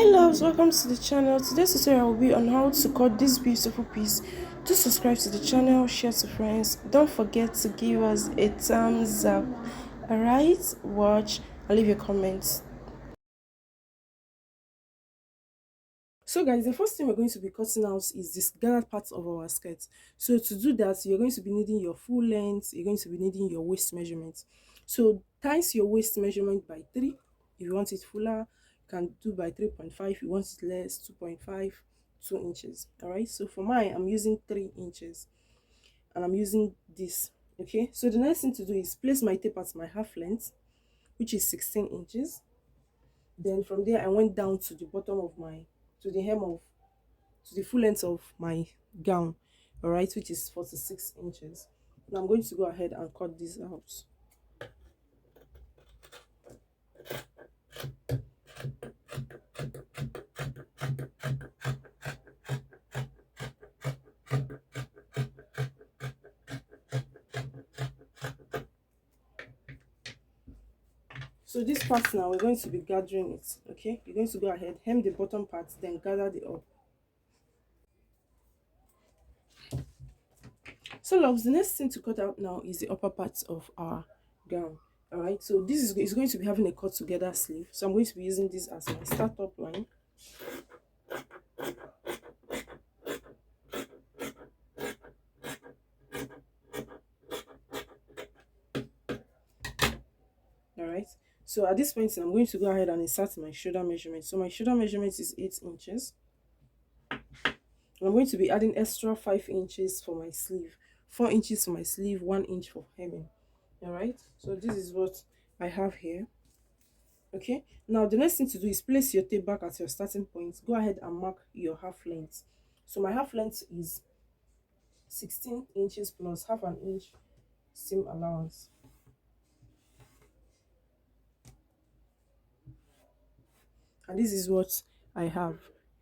Loves, welcome to the channel. Today's tutorial will be on how to cut this beautiful piece. Do subscribe to the channel, share to friends. Don't forget to give us a thumbs up. Alright, watch and leave your comments. So guys, the first thing we're going to be cutting out is this gathered part of our skirt. So to do that, you're going to be needing your full length, you're going to be needing your waist measurement. So times your waist measurement by 3. If you want it fuller, you can do by 3.5. If you want it less, 2.5, 2 inches. Alright, so for mine, I'm using 3 inches and I'm using this. Okay, so the next thing to do is place my tape at my half length, which is 16 inches. Then from there, I went down to the bottom of my, to the hem of, to the full length of my gown, all right, which is 46 inches. Now I'm going to go ahead and cut this out. So this part now, we're going to be gathering it. Okay, you're going to go ahead, hem the bottom part, then gather the up. So loves, the next thing to cut out now is the upper part of our gown. All right, so this is going to be having a cut together sleeve, so I'm going to be using this as my startup line. All right, so at this point I'm going to go ahead and insert my shoulder measurement. So my shoulder measurement is 8 inches. I'm going to be adding extra 5 inches for my sleeve, 4 inches for my sleeve, 1 inch for hemming. All right, so this is what I have here. Okay, now the next thing to do is place your tape back at your starting point. Go ahead and mark your half length. So my half length is 16 inches plus half an inch seam allowance. And this is what I have.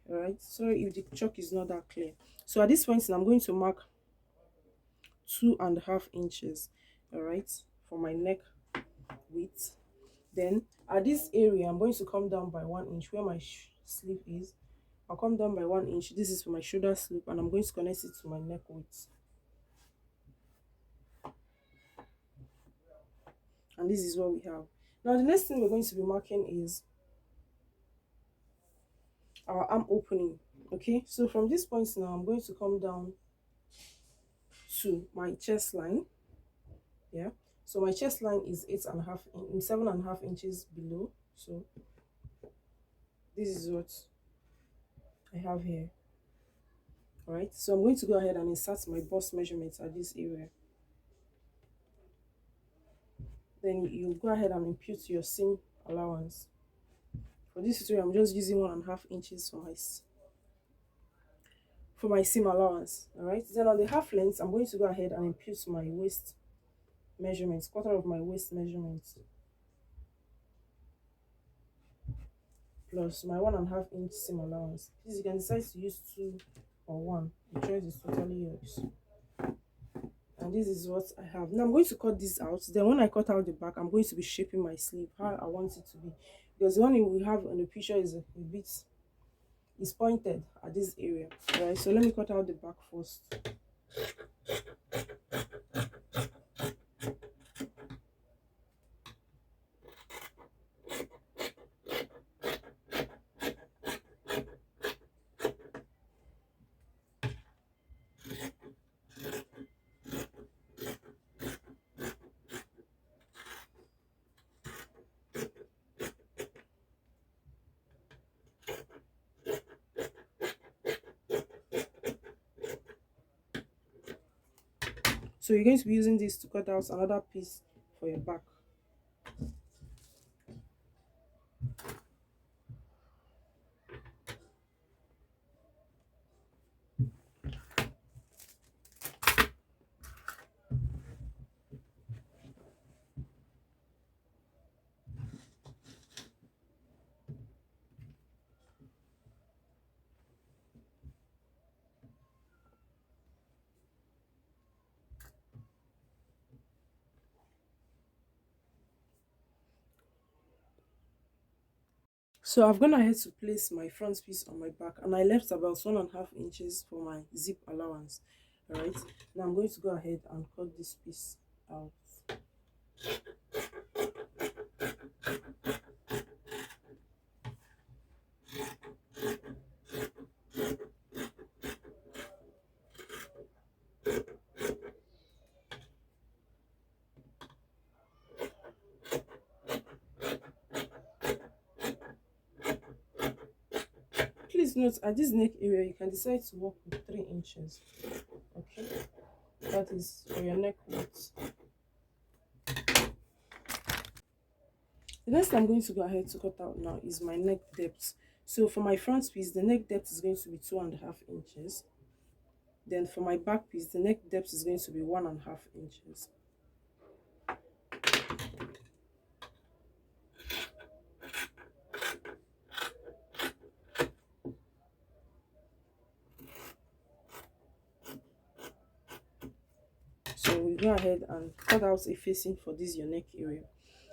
All right, sorry if the chalk is not that clear. So at this point I'm going to mark 2.5 inches, all right, for my neck width. Then at this area I'm going to come down by 1 inch where my sleeve is. I'll come down by 1 inch. This is for my shoulder slope, and I'm going to connect it to my neck width. And this is what we have. Now the next thing we're going to be marking is our arm opening. Okay, so from this point now I'm going to come down to my chest line. Yeah, so my chest line is 7.5 inches below. So this is what I have here. All right, so I'm going to go ahead and insert my bust measurements at this area. Then you go ahead and impute your seam allowance. For this tutorial, I'm just using 1.5 inches for my seam allowance. All right, then on the half length I'm going to go ahead and impute my waist measurements, quarter of my waist measurements, plus my 1.5 inch seam allowance. Please, you can decide to use 2 or 1. The choice is totally yours. And this is what I have. Now I'm going to cut this out. Then when I cut out the back, I'm going to be shaping my sleeve how I want it to be, because the one we have on the picture is a bit, is pointed at this area. All right, so let me cut out the back first. So you're going to be using this to cut out another piece for your back. So I've gone ahead to place my front piece on my back, and I left about 1.5 inches for my zip allowance. All right, now I'm going to go ahead and cut this piece out. Please note, at this neck area you can decide to work with 3 inches. Okay, that is for your neck width. The next I'm going to go ahead to cut out now is my neck depth. So for my front piece, the neck depth is going to be 2.5 inches. Then for my back piece, the neck depth is going to be 1.5 inches. So we go ahead and cut out a facing for this your neck area.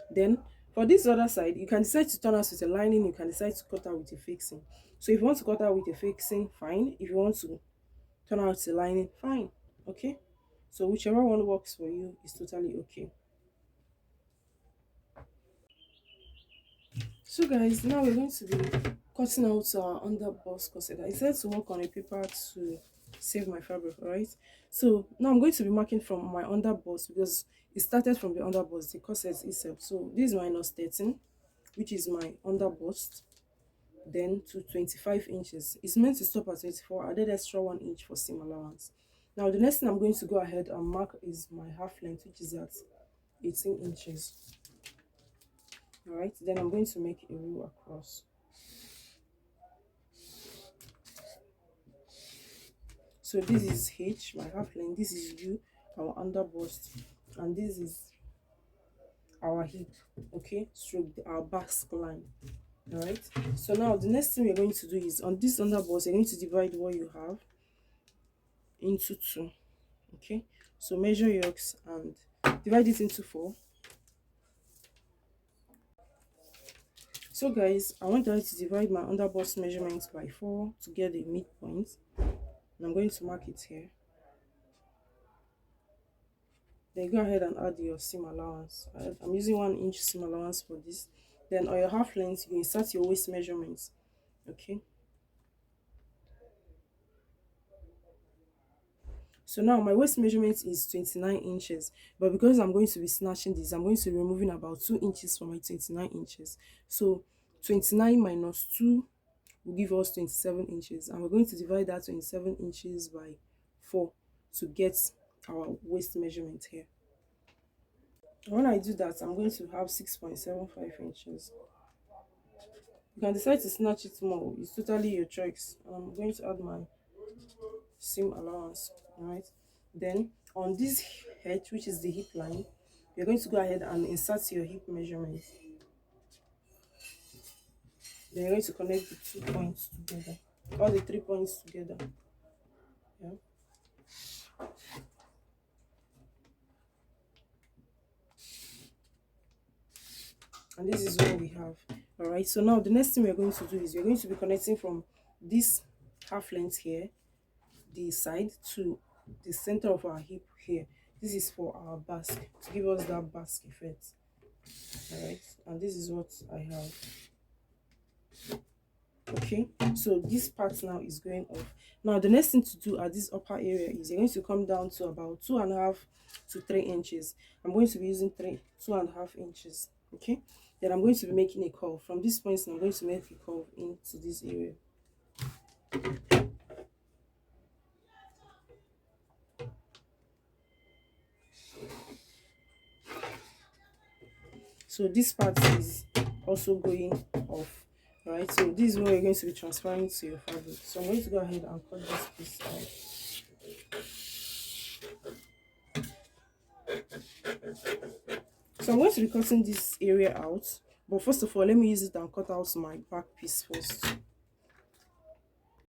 Then for this other side, you can decide to turn out with a lining, you can decide to cut out with a fixing. So if you want to cut out with a fixing, fine. If you want to turn out with a lining, fine. Okay, so whichever one works for you is totally okay. So guys, now we're going to be cutting out our under bust corset. I decided to work on a paper to save my fabric, alright? So now I'm going to be marking from my under bust because it started from the under bust, the corset itself. So this is -13, which is my under bust, then to 25 inches. It's meant to stop at 24. I did extra 1 inch for seam allowance. Now the next thing I'm going to go ahead and mark is my half length, which is at 18 inches. All right, then I'm going to make a row across. So this is H, my half length, this is U, our under bust, and this is our hip, okay, stroke our basque line. All right, so now the next thing we're going to do is on this under bust, you're going to divide what you have into 2. Okay, so measure yours and divide it into 4. So guys, I want to divide my under bust measurements by 4 to get the midpoint, and I'm going to mark it here. Then go ahead and add your seam allowance. I'm using 1 inch seam allowance for this. Then on your half length, you insert your waist measurements. Okay, so now my waist measurement is 29 inches, but because I'm going to be snatching this, I'm going to be removing about 2 inches from my 29 inches. So 29 minus 2 will give us 27 inches, and we're going to divide that 27 inches by 4 to get our waist measurement here. When I do that, I'm going to have 6.75 inches. You can decide to snatch it more, it's totally your choice. I'm going to add my seam allowance. All right, then on this edge, which is the hip line, you're going to go ahead and insert your hip measurement. Then you're going to connect the 2 points together, all the 3 points together. Yeah, and this is what we have. All right, so now the next thing we're going to do is we're going to be connecting from this half length here, the side, to the center of our hip here. This is for our basque, to give us that basque effect. All right, and this is what I have. Okay, so this part now is going off. Now the next thing to do at this upper area is you're going to come down to about 2.5 to 3 inches. I'm going to be using 2.5 inches. Okay, then I'm going to be making a curve from this point. I'm going to make a curve into this area. So this part is also going off. All right, so this is what you're going to be transferring to your fabric. So I'm going to go ahead and cut this piece out. So I'm going to be cutting this area out, but first of all, let me use it and cut out my back piece first.